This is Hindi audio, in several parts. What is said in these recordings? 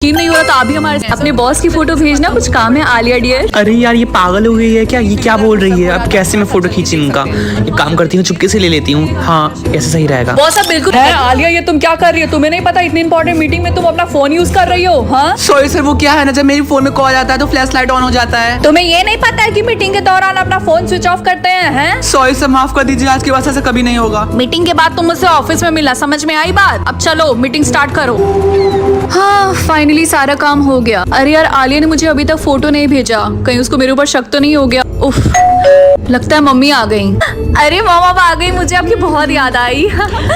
यकीन नहीं हो रहा तो आप भी हमारे अपने बॉस की फोटो भेजना, कुछ काम है आलिया डियर। अरे यार ये पागल हो गई है क्या? ये क्या बोल रही है? अब कैसे मैं फोटो खींची इनका? एक काम करती हूँ, चुपके से ले लेती हूँ। हाँ ऐसे सही रहेगा। बॉस आप बिल्कुल है। आलिया ये तुम क्या कर रही हो? तुम्हें नहीं पता इतनी इंपॉर्टेंट मीटिंग में तुम अपना फोन यूज कर रही हो? हाँ सॉरी सर, वो क्या है ना, जब मेरी फोन में कॉल आता है तो फ्लैश लाइट ऑन हो जाता है। तुम्हें ये नहीं पता है कि मीटिंग के दौरान अपना फोन स्विच ऑफ करते हैं? सॉरी सर, माफ कर दीजिए, आज के बाद ऐसा कभी नहीं होगा। मीटिंग के बाद तुम मुझसे ऑफिस में मिला, समझ में आई बात? अब चलो मीटिंग स्टार्ट करो। हाँ फाइनली सारा काम हो गया। अरे यार आलिया ने मुझे अभी तक फोटो नहीं भेजा, कहीं उसको मेरे ऊपर शक तो नहीं हो गया। उफ, लगता है मम्मी आ गई। अरे मॉम अब आ गई, मुझे आपकी बहुत याद आई।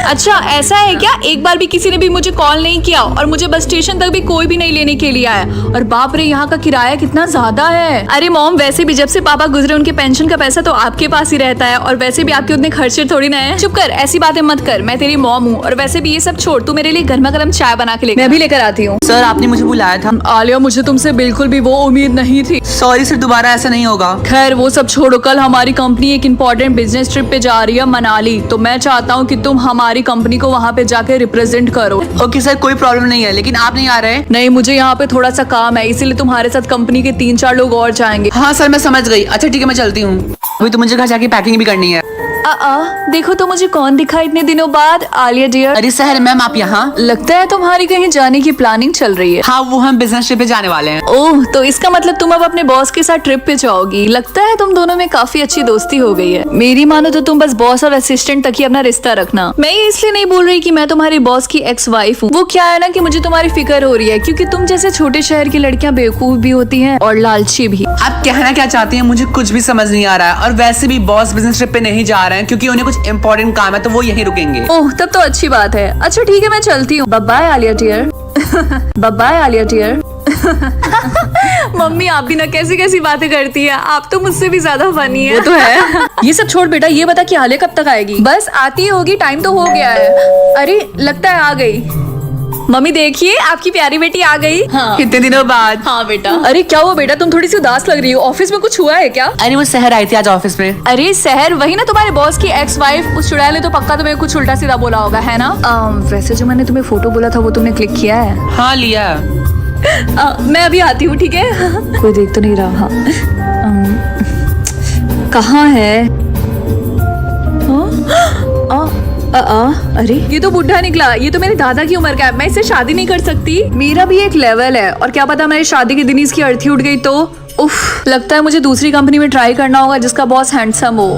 अच्छा ऐसा है क्या? एक बार भी किसी ने भी मुझे कॉल नहीं किया और मुझे बस स्टेशन तक भी कोई भी नहीं लेने के लिए आया। और बाप रे यहाँ का किराया कितना ज्यादा है। अरे मॉम वैसे भी जब से पापा गुजरे उनके पेंशन का पैसा तो आपके पास ही रहता है, और वैसे भी आपके उतने खर्चे थोड़ी ना है। चुप कर, ऐसी बातें मत कर, मैं तेरी मॉम हूँ। और वैसे भी ये सब छोड़, तू मेरे लिए गर्मा गर्म चाय बना के ले, मैं भी लेकर आती हूँ। सर आपने मुझे बुलाया था। आलिया मुझे तुमसे बिल्कुल भी वो उम्मीद नहीं थी। सॉरी सर, दोबारा ऐसा नहीं होगा। खैर वो सब छोड़ो, कल हमारी कंपनी एक इम्पोर्टेंट बिजनेस ट्रिप पे जा रही है मनाली, तो मैं चाहता हूँ कि तुम हमारी कंपनी को वहाँ पे जाके रिप्रेजेंट करो। ओके सर, कोई प्रॉब्लम नहीं है, लेकिन आप नहीं आ रहे? नहीं मुझे यहाँ पे थोड़ा सा काम है, इसीलिए तुम्हारे साथ कंपनी के 3-4 लोग और जाएंगे। हाँ सर मैं समझ गई। अच्छा ठीक है, मैं चलती हूँ। अभी तो मुझे घर जाके पैकिंग भी करनी है। देखो तो मुझे कौन दिखा इतने दिनों बाद। आलिया डियर, अरे सहर मैम आप यहाँ? लगता है तुम्हारी कहीं जाने की प्लानिंग चल रही है। हाँ वो हम बिजनेस ट्रिप पे जाने वाले हैं। ओह तो इसका मतलब तुम अब अपने बॉस के साथ ट्रिप पे जाओगी। लगता है तुम दोनों में काफी अच्छी दोस्ती हो गई है। मेरी मानो तो तुम बस बॉस और असिस्टेंट तक ही अपना रिश्ता रखना। मैं ये इसलिए नहीं बोल रही कि मैं तुम्हारी बॉस की एक्स वाइफ हूँ। वो क्या है ना कि मुझे तुम्हारी फिक्र हो रही है, क्योंकि तुम जैसे छोटे शहर की लड़कियां बेवकूफ भी होती हैं और लालची भी। आप कहना क्या चाहती हैं? मुझे कुछ भी समझ नहीं आ रहा है। और वैसे भी बॉस बिजनेस ट्रिप पे नहीं जा रहे हैं क्योंकि उन्हें कुछ इम्पोर्टेंट काम है, तो वो यहीं रुकेंगे। ओह तब तो अच्छी बात है। अच्छा ठीक है मैं चलती हूँ। Bye Alia dear. Bye Alia dear. Mummy आप भी ना कैसी कैसी बातें करती है, आप तो मुझसे भी ज्यादा फनी है। वो तो है। ये सब छोड़ बेटा, ये बता कि आलिया कब तक आएगी? बस आती होगी, टाइम तो हो गया है। अरे लगता है आ गई। मम्मी देखिए आपकी प्यारी बेटी आ गई। हाँ। कितने दिनों बाद? हाँ बेटा। अरे क्या हुआ बेटा, तुम थोड़ी सी उदास लग रही हो, ऑफिस में कुछ हुआ है क्या? अरे वो सहर आई थी आज ऑफिस में। अरे सहर वही ना तुम्हारे बॉस की एक्स वाइफ, उस चुड़ैल ने तो पक्का तुम्हें कुछ उल्टा सीधा बोला होगा, है ना? वैसे जो मैंने तुम्हें फोटो बोला था वो तुमने क्लिक किया है? हाँ लिया। मैं अभी आती हूँ, ठीक है? कोई देख तो नहीं रहा? हाँ। कहाँ है? अरे ये तो बुढ़ा निकला, ये तो मेरे दादा की उम्र का है, मैं इससे शादी नहीं कर सकती। मेरा भी एक लेवल है, और क्या पता मेरी शादी के दिन इसकी अर्थी उठ गई तो। उफ, लगता है मुझे दूसरी कंपनी में ट्राई करना होगा जिसका बॉस हैंडसम हो।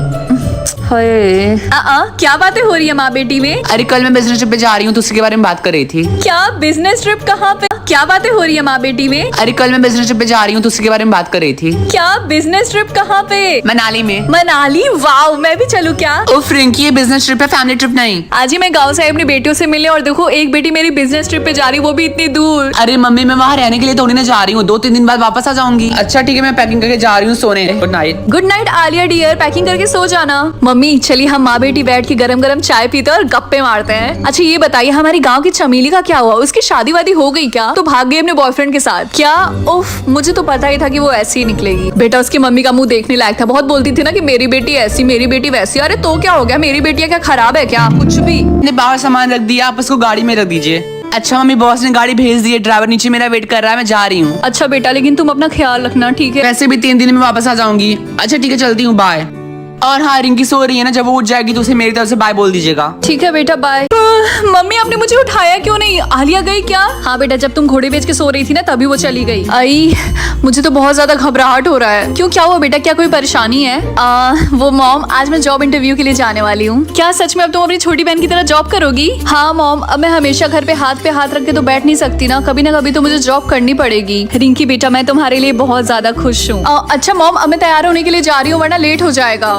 क्या बातें हो रही है माँ बेटी में? अरे कल मैं बिजनेस ट्रिप पे जा रही हूँ तो उसके बारे में बात कर रही थी। क्या बिजनेस ट्रिप कहाँ पे? क्या बातें हो रही है माँ बेटी में? अरे कल मैं बिजनेस ट्रिप पे जा रही हूँ तो उसके बारे में बात कर रही थी। क्या बिजनेस ट्रिप कहाँ पे? मनाली में। मनाली? वाओ, मैं भी चलूँ क्या? ओ फ्रिंकी, ये बिजनेस ट्रिप है, फैमिली ट्रिप नहीं। आज ही मैं गाँव से अपनी बेटियों से मिलने, और देखो एक बेटी मेरी बिजनेस ट्रिप पे जा रही, वो भी इतनी दूर। अरे मम्मी मैं वहाँ रहने के लिए थोड़ी ना जा रही हूँ, 2-3 दिन बाद वापस आ जाऊंगी। अच्छा ठीक है, मैं पैकिंग करके जा रही हूँ सोने। Good night. Good night Alia dear, packing करके सो जाना। मम्मी चलिए हम माँ बेटी बैठ के गरम गरम चाय पीते और गप्पे मारते हैं। अच्छा ये बताइए हमारी गांव की चमेली का क्या हुआ? उसकी शादी वादी हो गई क्या? तो भाग गई अपने बॉयफ्रेंड के साथ क्या? उफ, मुझे तो पता ही था कि वो ऐसी ही निकलेगी। बेटा उसकी मम्मी का मुंह देखने लायक था, बहुत बोलती थी ना कि मेरी बेटी ऐसी, मेरी बेटी वैसी। अरे तो क्या हो गया, मेरी बेटियां क्या खराब है क्या? कुछ भी। मैंने बाहर सामान रख दिया, आप उसको गाड़ी में रख दीजिए। अच्छा मम्मी, बॉस ने गाड़ी भेज दी है, ड्राइवर नीचे मेरा वेट कर रहा है, मैं जा रही हूँ। अच्छा बेटा लेकिन तुम अपना ख्याल रखना, ठीक है? वैसे भी 3 दिन में वापस आ जाऊंगी। अच्छा ठीक है, चलती हूँ, बाय। और हाँ रिंकी सो रही है ना, जब वो उठ जाएगी तो उसे मेरी तरफ से बाय बोल दीजिएगा। ठीक है बेटा बाय। मम्मी आपने मुझे उठाया क्यों नहीं? आलिया गई क्या? हाँ बेटा, जब तुम घोड़े बेच के सो रही थी ना तभी वो चली गई। आई मुझे तो बहुत ज्यादा घबराहट हो रहा है। क्यों, क्या हुआ बेटा, क्या कोई परेशानी है? वो मॉम आज मैं जॉब इंटरव्यू के लिए जाने वाली हूँ। क्या सच में अब तुम अपनी छोटी बहन की तरह जॉब करोगी? हाँ मॉम, अब मैं हमेशा घर पे हाथ रख के तो बैठ नहीं सकती ना कभी तो मुझे जॉब करनी पड़ेगी। रिंकी बेटा मैं तुम्हारे लिए बहुत ज्यादा खुश हूँ। अच्छा मॉम अब मैं तैयार होने के लिए जा रही हूँ वरना लेट हो जाएगा।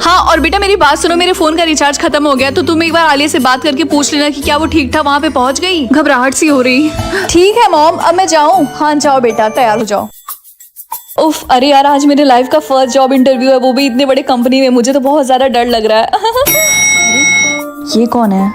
हाँ और बेटा मेरी बात सुनो, मेरे फोन का रिचार्ज खत्म हो गया, तो तुम एक बार आलिया से बात करके पूछ लेना कि क्या वो ठीक ठाक वहाँ पे पहुँच गई। घबराहट सी हो रही। ठीक है मॉम, अब मैं जाऊँ? हाँ जाओ बेटा, तैयार हो जाओ। उफ, अरे यार आज मेरे लाइफ का फर्स्ट जॉब इंटरव्यू है, वो भी इतने बड़े कंपनी में, मुझे तो बहुत ज्यादा डर लग रहा है। ये कौन है?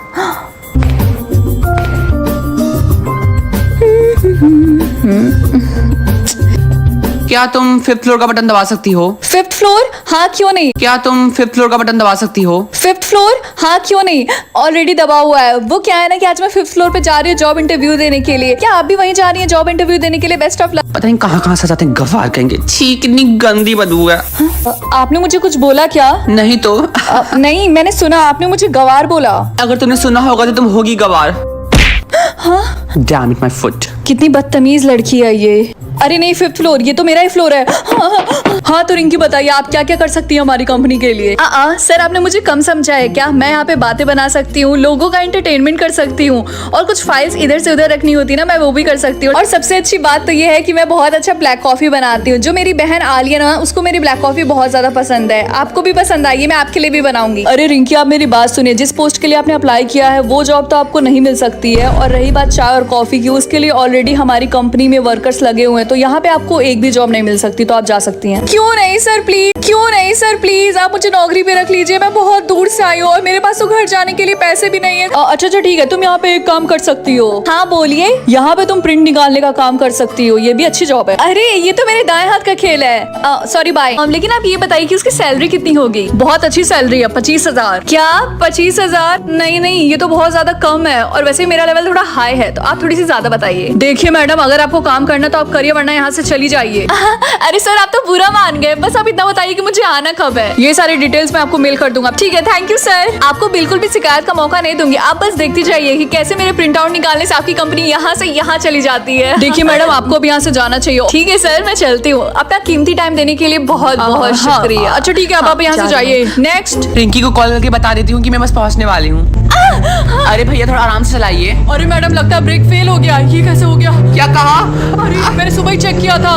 क्या तुम 5th फ्लोर का बटन दबा सकती हो? 5th floor? हाँ क्यों नहीं? क्या तुम 5th फ्लोर का बटन दबा सकती हो? 5th floor? हाँ क्यों नहीं, ऑलरेडी दबा हुआ है। वो क्या है ना कि आज मैं 5th फ्लोर पे जा रही हूँ जॉब इंटरव्यू देने के लिए। क्या आप भी वहीं जा रही हैं जॉब इंटरव्यू देने के लिए? Best of luck. पता नहीं कहाँ से जाते हैं गवार कहेंगे। छी कितनी गंदी बदबू है। आपने मुझे कुछ बोला क्या? नहीं तो नहीं, मैंने सुना आपने मुझे गवार बोला। अगर तुमने सुना होगा तो तुम होगी गवार। हाँ? Damn it, my foot. कितनी बदतमीज लड़की है ये। अरे नहीं 5th फ्लोर, ये तो मेरा ही फ्लोर है। हाँ तो रिंकी बताइए आप क्या क्या कर सकती हैं हमारी कंपनी के लिए? सर आपने मुझे कम समझा है क्या? मैं यहाँ पे बातें बना सकती हूँ, लोगों का एंटरटेनमेंट कर सकती हूँ, और कुछ फाइल्स इधर से उधर रखनी होती है ना, मैं वो भी कर सकती हूँ। और सबसे अच्छी बात तो ये है कि मैं बहुत अच्छा ब्लैक कॉफी बनाती हूँ। जो मेरी बहन आलिया ना, उसको मेरी ब्लैक कॉफी बहुत ज्यादा पसंद है। आपको भी पसंद आई है, मैं आपके लिए भी बनाऊंगी। अरे रिंकी आप मेरी बात सुनिए, जिस पोस्ट के लिए आपने अप्लाई किया है वो जॉब तो आपको नहीं मिल सकती है। और रही बात चाय और कॉफी की, उसके लिए ऑलरेडी हमारी कंपनी में वर्कर्स लगे हुए हैं, तो यहाँ पे आपको एक भी जॉब नहीं मिल सकती, तो आप जा सकती हैं। क्यों नहीं सर प्लीज, क्यों नहीं सर प्लीज, आप मुझे नौकरी पे रख लीजिए। मैं बहुत दूर से आई हूँ और मेरे पास तो घर जाने के लिए पैसे भी नहीं है। अच्छा ठीक है, तुम यहाँ पे एक काम कर सकती हो। हाँ बोलिए। यहाँ पे तुम प्रिंट निकालने का काम कर सकती हो, ये भी अच्छी जॉब है। अरे ये तो मेरे दाएं हाथ का खेल है। Sorry bye. लेकिन आप ये बताइए कि उसकी सैलरी कितनी होगी? बहुत अच्छी सैलरी है, 25,000। क्या 25,000? नहीं ये तो बहुत ज्यादा कम है, और वैसे मेरा लेवल थोड़ा हाई है, तो आप थोड़ी सी ज्यादा बताइए। देखिए मैडम, अगर आपको काम करना तो आप करिए, वरना यहाँ से चली जाइए। अरे सर आप तो बुरा मान गए, बस आप इतना बताइए कि मुझे आना कब है। ये सारी डिटेल्स मैं आपको मेल कर दूंगा। ठीक है, थैंक यू सर। आपको बिल्कुल भी शिकायत का मौका नहीं दूंगी, आप बस देखती जाइए कि कैसे मेरे प्रिंट आउट निकालने से आपकी कंपनी यहाँ से यहाँ चली जाती है। देखिए मैडम, आपको अब यहाँ से जाना चाहिए। ठीक है सर, मैं चलती हूँ। अपना कीमती टाइम देने के लिए बहुत बहुत शुक्रिया। अच्छा ठीक है, अब आप यहाँ से जाइए। नेक्स्ट। रिंकी को कॉल करके बता देती हूँ कि मैं बस पहुँचने वाली हूँ। अरे भैया थोड़ा आराम से चलाइए। अरे मैडम लगता है ब्रेक फेल हो गया। ये कैसे हो गया? क्या कहा? अरे मैंने सुबह ही चेक किया था।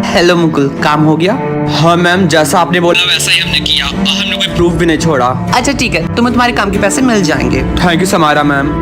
हेलो मुकुल, काम हो गया? हाँ मैम, जैसा आपने बोला वैसा ही हमने किया, हमने कोई प्रूफ भी नहीं छोड़ा। अच्छा ठीक है, तुम्हें तुम्हारे काम के पैसे मिल जाएंगे। Thank you Samara ma'am.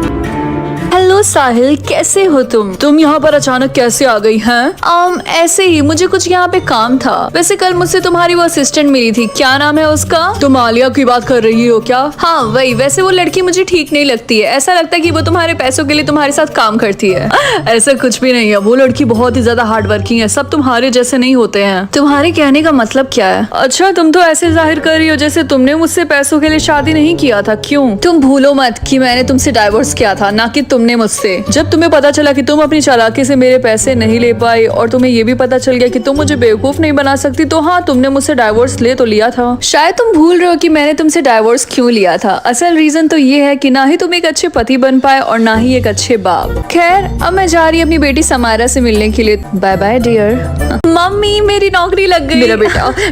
Hello Sahil, कैसे हो तुम यहाँ पर अचानक कैसे आ गई हैं? ऐसे ही, मुझे कुछ यहाँ पे काम था। वैसे कल मुझसे तुम्हारी वो असिस्टेंट मिली थी, क्या नाम है उसका? तुम आलिया की बात कर रही हो क्या? हाँ वही। वैसे वो लड़की मुझे ठीक नहीं लगती है, ऐसा लगता है कि वो तुम्हारे पैसों के लिए तुम्हारे साथ काम करती है। ऐसा कुछ भी नहीं है, वो लड़की बहुत ही ज्यादा हार्ड वर्किंग है, सब तुम्हारे जैसे नहीं होते हैं। तुम्हारे कहने का मतलब क्या है? अच्छा तुम तो ऐसे जाहिर कर रही हो जैसे तुमने मुझसे पैसों के लिए शादी नहीं किया था। क्यों? तुम भूलो मत कि मैंने तुमसे डाइवोर्स किया था, ना कि तुमने मुझसे। जब तुम्हें पता चला कि तुम अपनी चालाकी से मेरे पैसे नहीं ले पाई, और तुम्हें ये भी पता चल गया कि तुम मुझे बेवकूफ नहीं बना सकती, तो हाँ तुमने मुझसे डाइवोर्स ले तो लिया था। शायद तुम भूल रहे हो कि मैंने तुमसे डाइवोर्स क्यों लिया था। असल रीजन तो ये है कि ना ही तुम एक अच्छे पति बन पाए और ना ही एक अच्छे बाप। खैर अब मैं जा रही अपनी बेटी समारा से मिलने के लिए। Bye bye dear. मम्मी मेरी नौकरी लग गई। मेरा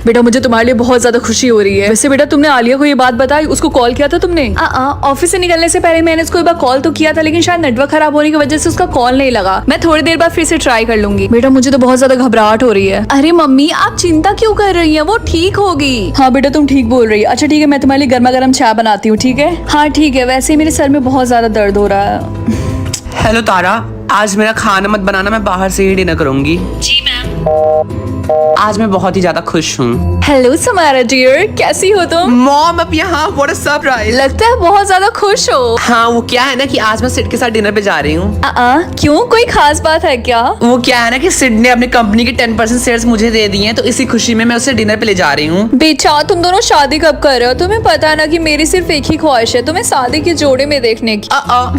बेटा मुझे तुम्हारे लिए बहुत ज्यादा खुशी हो रही है। वैसे बेटा तुमने आलिया को ये बात बताई? उसको कॉल किया था तुमने? ऑफिस से निकलने से पहले मैंने उसको एक बार कॉल तो किया था, लेकिन शायद नेटवर्क खराब होने की वजह से उसका कॉल नहीं लगा। मैं थोड़ी देर बाद फिर से ट्राई कर लूंगी। बेटा मुझे तो बहुत ज्यादा घबराहट हो रही है। अरे मम्मी आप चिंता क्यों कर रही हैं, वो ठीक होगी। हाँ बेटा तुम ठीक बोल रही है। अच्छा ठीक है, मैं तुम्हारे लिए गर्मा गर्म चाय बनाती हूँ। ठीक है? हाँ ठीक है। वैसे मेरे सर में बहुत ज्यादा दर्द हो रहा है। हेलो तारा, आज मेरा खाना मत बनाना, मैं बाहर से ही डिनर करूंगी। जी मैम। आज मैं बहुत ही ज्यादा खुश हूँ। हेलो समारा डियर, कैसी हो तुम? मॉम अब यहाँ, व्हाट अ सरप्राइज। लगता है बहुत ज्यादा खुश हो। हाँ वो क्या है ना कि आज मैं सिड के साथ डिनर पे जा रही हूँ। क्यों, कोई खास बात है क्या? वो क्या है ना कि सिड ने अपनी कंपनी के 10% शेयर्स मुझे दे दिए हैं, तो इसी खुशी में मैं उसे डिनर पे ले जा रही हूँ। बेटा तुम दोनों शादी कब कर रहे हो? तुम्हें पता है ना कि मेरी सिर्फ एक ही ख्वाहिश है, तुम्हें शादी के जोड़े में देखने की।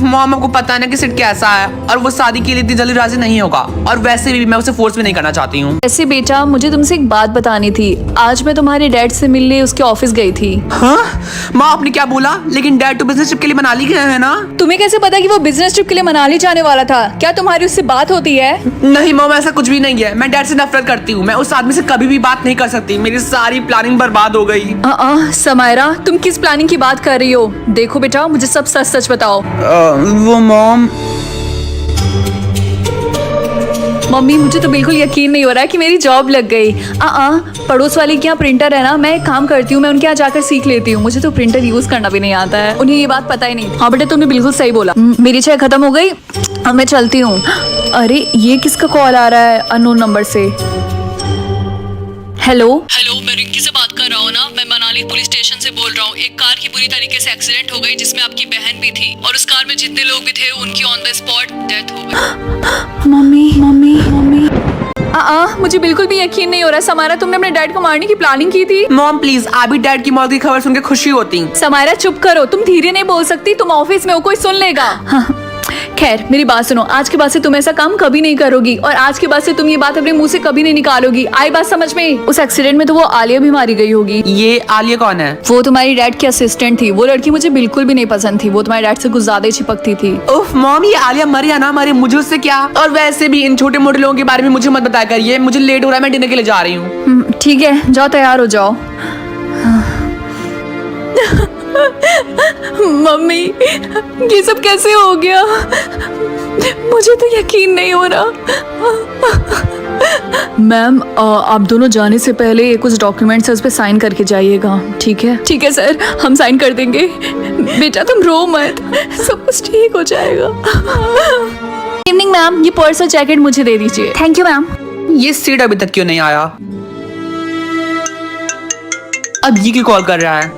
मॉम आपको पता है ना कि सिड कैसा है, और वो शादी के लिए इतनी जल्दी राजी नहीं होगा, और वैसे भी मैं उसे फोर्स भी नहीं करना चाहती हूँ। ऐसे बेटा मुझे तुमसे एक बात बतानी थी। आज मैं तुम्हारे डैड से मिलने उसके ऑफिस गई थी। हाँ माँ आपने क्या बोला? लेकिन डैड तो बिजनेस ट्रिप के लिए मनाली गए हैं ना। तुम्हें कैसे पता कि वो बिजनेस ट्रिप के लिए मनाली जाने वाला था? क्या तुम्हारी उससे बात होती है? नहीं मॉम ऐसा कुछ भी नहीं है, मैं डैड से नफरत करती हूँ, मैं उस आदमी से कभी भी बात नहीं कर सकती, मेरी सारी प्लानिंग बर्बाद हो गई। समायरा तुम किस प्लानिंग की बात कर रही हो? देखो बेटा मुझे सब सच सच बताओ। वो मॉम मम्मी मुझे तो बिल्कुल यकीन नहीं हो रहा है कि मेरी जॉब लग गई। पड़ोस वाले के यहाँ प्रिंटर है ना, मैं एक काम करती हूँ, मैं उनके यहाँ जाकर सीख लेती हूँ। मुझे तो प्रिंटर यूज करना भी नहीं आता है, उन्हें ये बात पता ही नहीं। हाँ बेटा तुमने बिल्कुल सही बोला। मेरी चाय खत्म हो गई, अब मैं चलती हूँ। अरे ये किसका कॉल आ रहा है अननोन नंबर से? हेलो, मैं रिंकी से बात कर रहा हूँ ना, मैं मनाली पुलिस स्टेशन से बोल रहा हूँ। एक कार की बुरी तरीके से एक्सीडेंट हो गई जिसमें आपकी बहन भी थी, और उस कार में जितने लोग भी थे उनकी ऑन द स्पॉट डेथ हो गई। मम्मी मुझे बिल्कुल भी यकीन नहीं हो रहा। समारा, तुमने अपने डैड को मारने की प्लानिंग की थी? मॉम प्लीज, आप भी डैड की मौत की खबर सुन के खुशी होती। समारा चुप करो, तुम धीरे नहीं बोल सकती, तुम ऑफिस में हो, कोई सुन लेगा। हाँ, खैर मेरी बात सुनो, आज के बाद से तुम ऐसा काम कभी नहीं करोगी और आज के बाद से तुम ये बात अपने मुंह से कभी नहीं निकालोगी। आई बात समझ में? उस एक्सीडेंट में तो वो आलिया भी मारी गई होगी। ये आलिया कौन है? वो तुम्हारी डैड की असिस्टेंट थी। वो लड़की मुझे बिल्कुल भी नहीं पसंद थी, वो तुम्हारे डैड से कुछ ज्यादा ही चिपकती थी। उफ मॉम, ये आलिया मरे या ना मरे मुझे उससे क्या। और वैसे भी इन छोटे मोटे लोगों के बारे में मुझे मत बताया करिए, मुझे लेट हो रहा है, मैं डिनर के लिए जा रही हूँ। ठीक है, जाओ तैयार हो जाओ। मम्मी, ये सब कैसे हो गया? मुझे तो यकीन नहीं हो रहा। मैम, आप दोनों जाने से पहले कुछ डॉक्यूमेंट्स है, उस पर साइन करके जाइएगा। ठीक है? ठीक है सर, हम साइन कर देंगे। बेटा तुम रो मत, सब कुछ ठीक हो जाएगा। इवनिंग मैम, ये पर्स और जैकेट मुझे दे दीजिए। Thank you ma'am. ये सीट अभी तक क्यों नहीं आया? अब ये क्यों कॉल कर रहा है?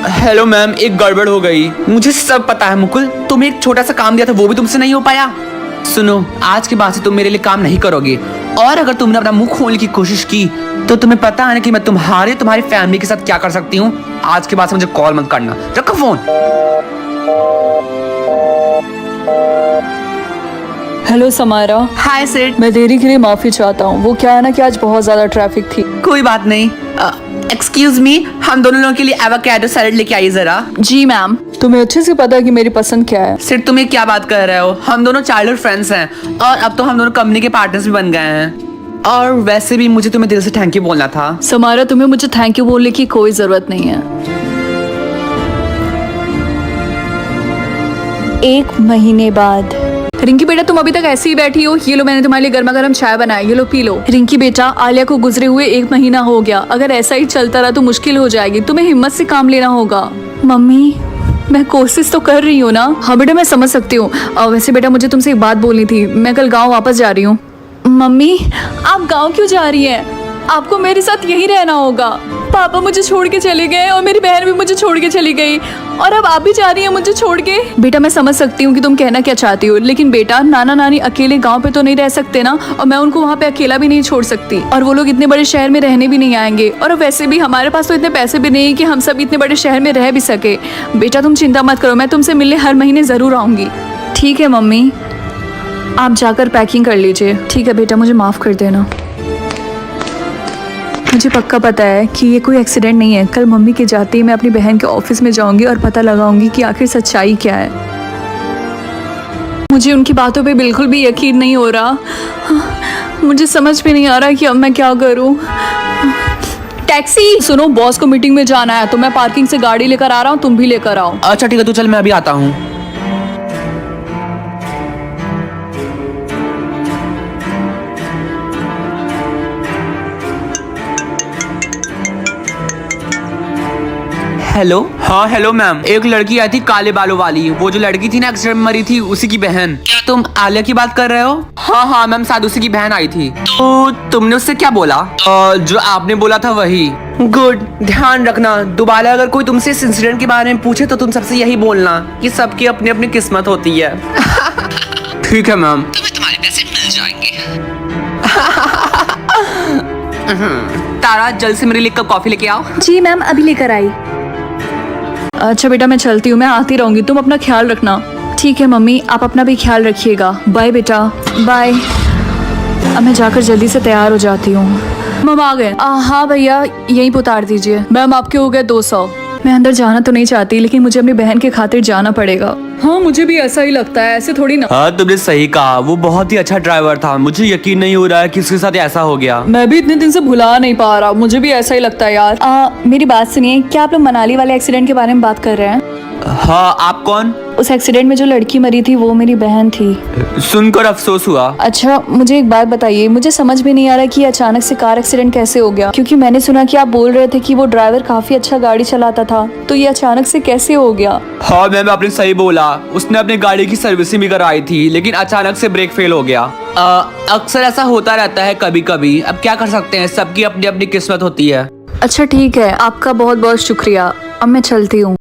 हेलो मैम, एक गड़बड़ हो गई। मुझे सब पता है मुकुल, तुम्हें एक छोटा सा काम दिया था वो भी तुमसे नहीं हो पाया। सुनो, आज के बाद से तुम मेरे लिए काम नहीं करोगे और अगर तुमने अपना मुंह खोलने की कोशिश की तो तुम्हें पता है ना कि मैं तुम्हारी फैमिली के साथ क्या कर सकती हूँ। आज के बाद से मुझे कॉल मत करना। रखो फोन। Hello Samara. हाय सेठ। मैं देरी के लिए माफी चाहता हूँ। वो क्या है ना कि आज बहुत ज्यादा ट्रैफिक थी। कोई बात नहीं। एक्सक्यूज मी, हम दोनों लोगों के लिए एवोकाडो सैलेड लेके आइए जरा। जी मैम। तुम्हें अच्छे से पता है कि मेरी पसंद क्या है। सिर्फ तुम्हें क्या बात कर रहे हो? हम दोनों चाइल्डहुड फ्रेंड्स हैं और अब तो हम दोनों कंपनी के पार्टनर्स भी बन गए हैं। और वैसे भी मुझे तुम्हें दिल से थैंक यू बोलना था। समारा, तुम्हें मुझे थैंक यू बोलने की कोई जरूरत नहीं है। 1 महीने बाद। रिंकी बेटा, तुम अभी तक ऐसे ही बैठी हो? ये लो, मैंने तुम्हारे लिए गर्मा गर्म चाय बनाई, ये लो पी लो। रिंकी बेटा, आलिया को गुजरे हुए 1 महीना हो गया। अगर ऐसा ही चलता रहा तो मुश्किल हो जाएगी। तुम्हें हिम्मत से काम लेना होगा। मम्मी, मैं कोशिश तो कर रही हूँ ना। हाँ बेटा, मैं समझ सकती हूँ। वैसे बेटा, मुझे तुमसे एक बात बोलनी थी। मैं कल गाँव वापस जा रही हूँ। मम्मी, आप गाँव क्यों जा रही हैं? आपको मेरे साथ यहीं रहना होगा। पापा मुझे छोड़ के चले गए और मेरी बहन भी मुझे छोड़ के चली गई और अब आप भी जा रही हैं मुझे छोड़ के। बेटा, मैं समझ सकती हूँ कि तुम कहना क्या चाहती हो, लेकिन बेटा, नाना नानी अकेले गांव पे तो नहीं रह सकते ना, और मैं उनको वहाँ पे अकेला भी नहीं छोड़ सकती। और वो लोग इतने बड़े शहर में रहने भी नहीं आएंगे और वैसे भी हमारे पास तो इतने पैसे भी नहीं कि हम सब इतने बड़े शहर में रह भी सके। बेटा तुम चिंता मत करो, मैं तुमसे मिलने हर महीने जरूर आऊंगी। ठीक है मम्मी, आप जाकर पैकिंग कर लीजिए। ठीक है बेटा, मुझे माफ कर देना। मुझे पक्का पता है कि ये कोई एक्सीडेंट नहीं है। कल मम्मी के जाते ही मैं अपनी बहन के ऑफिस में जाऊंगी और पता लगाऊंगी कि आखिर सच्चाई क्या है। मुझे उनकी बातों पे बिल्कुल भी यकीन नहीं हो रहा। मुझे समझ भी नहीं आ रहा कि अब मैं क्या करूं। टैक्सी! सुनो, बॉस को मीटिंग में जाना है तो मैं पार्किंग से गाड़ी लेकर आ रहा हूँ, तुम भी लेकर आओ। अच्छा ठीक है, तो चल मैं अभी आता हूँ। हेलो। हाँ हेलो मैम, एक लड़की आई थी काले बालों वाली, वो जो लड़की थी ना एक्सीडेंट में मरी थी, उसी की बहन। क्या तुम आलिया की बात कर रहे हो? हाँ हाँ मैम, शायद उसी की बहन आई थी। तो तुमने उससे क्या बोला? जो आपने बोला था वही। गुड, ध्यान रखना दोबारा अगर कोई तुमसे इस इंसिडेंट के बारे में पूछे तो तुम सबसे यही बोलना कि सबकी अपनी अपनी किस्मत होती है। ठीक है मैम, तुम्हें तुम्हारे पैसे मिल जाएंगे। तारा, जल्द से मेरे लिए कप कॉफी लेके आओ। जी मैम, अभी लेकर आई। अच्छा बेटा, मैं चलती हूँ, मैं आती रहूंगी, तुम अपना ख्याल रखना। ठीक है मम्मी, आप अपना भी ख्याल रखिएगा। बाय बेटा, बाय। अब मैं जाकर जल्दी से तैयार हो जाती हूँ। मम आ गए? हाँ भैया, यहीं पे उतार दीजिए। मैम आपके हो गए 200। मैं अंदर जाना तो नहीं चाहती, लेकिन मुझे अपनी बहन के खातिर जाना पड़ेगा। हाँ मुझे भी ऐसा ही लगता है, ऐसे थोड़ी ना। हाँ तुमने सही कहा, वो बहुत ही अच्छा ड्राइवर था। मुझे यकीन नहीं हो रहा है कि उसके साथ ऐसा हो गया। मैं भी इतने दिन से भुला नहीं पा रहा, मुझे भी ऐसा ही लगता है यार। मेरी बात सुनिए, क्या आप लोग मनाली वाले एक्सीडेंट के बारे में बात कर रहे हैं? हाँ, आप कौन? उस एक्सीडेंट में जो लड़की मरी थी वो मेरी बहन थी। सुनकर अफसोस हुआ। अच्छा मुझे एक बात बताइए, मुझे समझ में नहीं आ रहा कि अचानक से कार एक्सीडेंट कैसे हो गया, क्योंकि मैंने सुना कि आप बोल रहे थे कि वो ड्राइवर काफी अच्छा गाड़ी चलाता था, तो ये अचानक से कैसे हो गया? हाँ मैम, आपने सही बोला। उसने अपनी गाड़ी की सर्विसिंग भी कराई थी, लेकिन अचानक से ब्रेक फेल हो गया। अक्सर ऐसा होता रहता है कभी कभी। अब क्या कर सकते हैं, सबकी अपनी अपनी किस्मत होती है। अच्छा ठीक है, आपका बहुत बहुत शुक्रिया। अब मैं चलती हूँ।